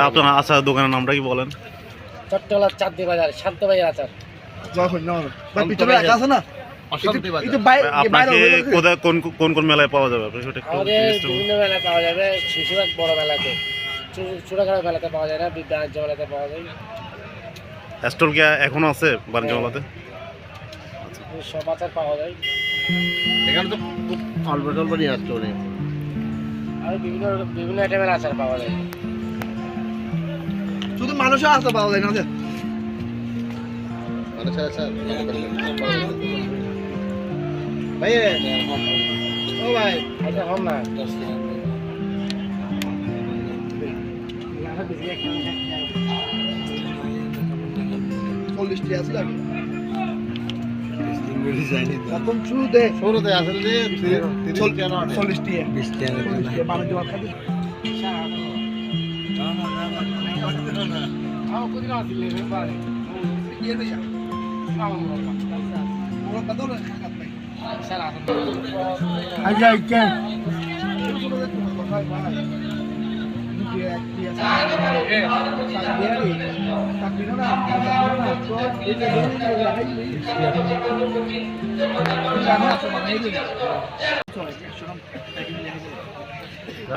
আপনার আচার দোকানের নামটা কি বলেন? চট্টলা চাঁদনি বাজার শান্ত ভাইয়ের আচার। আপনাকে কোন কোন মেলায় পাওয়া যাবে? বিভিন্ন মেলায় পাওয়া যাবে, শিশুবাগ বড় মেলাতে, ছোটখাটো মেলাতে পাওয়া যায় না, বাণিজ্য মেলাতে পাওয়া যায়। স্টল কি এখনো আছে বাণিজ্য মেলাতে? সব আচার পাওয়া যায় এখানে তো অল্প অল্প নিয়ে আসতে হবে। আর বিভিন্ন আইটেমের আচার পাওয়া যায়। শুধু মানুষের আচার পাওয়া যায় না? মানুষের আচার ভাই, ও ভাই এটা হন না। শুরুতে আসলে যে 40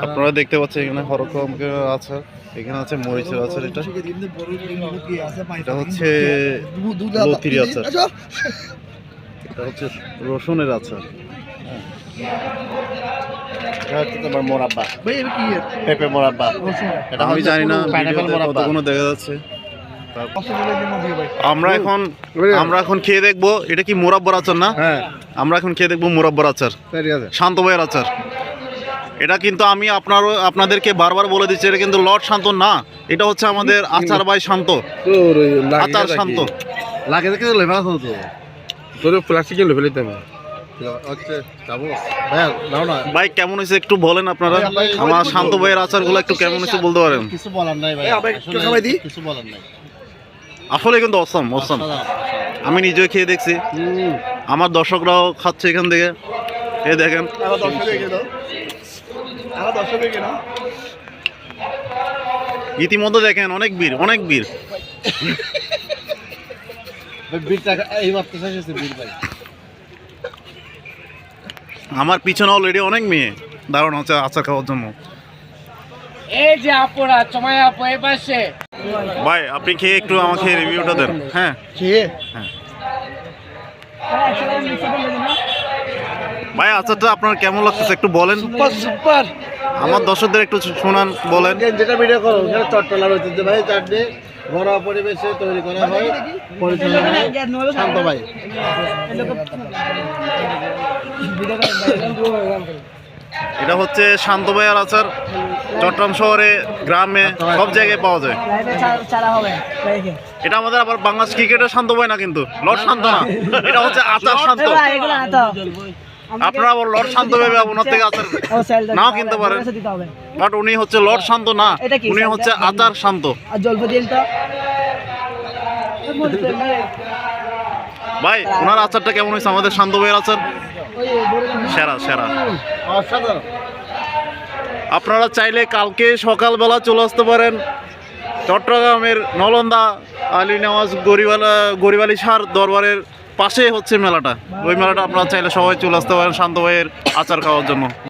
আপনারা দেখতে পাচ্ছেন এখানে হরকমের আচার, এখানে আছে মরিচের আচার, এটা হচ্ছে লতির আচার, এটা হচ্ছে রসুনের আচার, মোরাব্বা পেঁপে মোরাব্বা, এটা আমি জানি না কতগুলো দেখা যাচ্ছে। আমরা এখন খেয়ে দেখবো এটা কি মোরাব্বার আচার না? হ্যাঁ, আমরা এখন খেয়ে দেখবো মোরাব্বার আচার, শান্ত ভাইয়ের আচার। এটা কিন্তু আমি আপনাদেরকে বারবার বলে দিচ্ছি, এটা কিন্তু লর্ড শান্ত না, এটা হচ্ছে আমাদের আচার ভাই শান্ত, আচার শান্ত। লাগে দেখে লেভেল আছে তো তোর প্লাস্টিকের লেভেল দিতে হবে। ভাই কেমন হয়েছে একটু বলেন আপনারা? আমার শান্ত ভাইয়ের আচারগুলো একটু কেমন হয়েছে বলতে পারেন? কিছু বলার নাই ভাই, কিছু বলার নাই, আসলে কিন্তু অসম। আমি নিজে খেয়ে দেখছি, আমার দর্শকরাও খাচ্ছে এখান থেকে, এ দেখেন ইতিমধ্যে দেখেন অনেক বীর আমার পিছনে অলরেডি অনেক মেয়ে দারুণ হচ্ছে আচার খাওয়ার জন্য। এই যে আপুরা চমাই আপু এই পাশে। ভাই আপনি খেয়ে একটু আমাকে রিভিউটা দেন। হ্যাঁ ভাই আচারটা আপনার কেমন লাগতেছে একটু বলেন। সুপার আমার দর্শকদের একটু শোনান, বলেন। যেটা ভিডিও করো সেটা চট্টলার ঐতিহ্যবাহী চাটনি ঘরোয়া পরিবেশে তৈরি করা হয়, পরিচালনায় শান্ত ভাই। এটা হচ্ছে শান্ত ভাইয়ের আচার, চট্টগ্রাম শহরে গ্রামে সব জায়গায় পাওয়া যায়। এটা আমাদের আবার বাংলাদেশ ক্রিকেটের শান্ত ভাই না, কিন্তু লর্ড শান্ত না, এটা হচ্ছে আচার শান্ত। আপনারা আবার লর্ড শান্ত ভেবে ওনার থেকে আচার নাও কিনতে পারেন, বাট উনি হচ্ছে লর্ড শান্ত না, উনি হচ্ছে আচার শান্ত। ভাই ওনার আচারটা কেমন হয়েছে? আমাদের শান্ত ভাইয়ের আচার সেরা। আপনারা চাইলে কালকে সকালবেলা চলে আসতে পারেন চট্টগ্রামের নলন্দা আলী নেওয়াজ গরিবালি সার দরবারের পাশে হচ্ছে মেলাটা, ওই মেলাটা আপনারা চাইলে সবাই চলে আসতে পারেন শান্ত ভাইয়ের আচার খাওয়ার জন্য।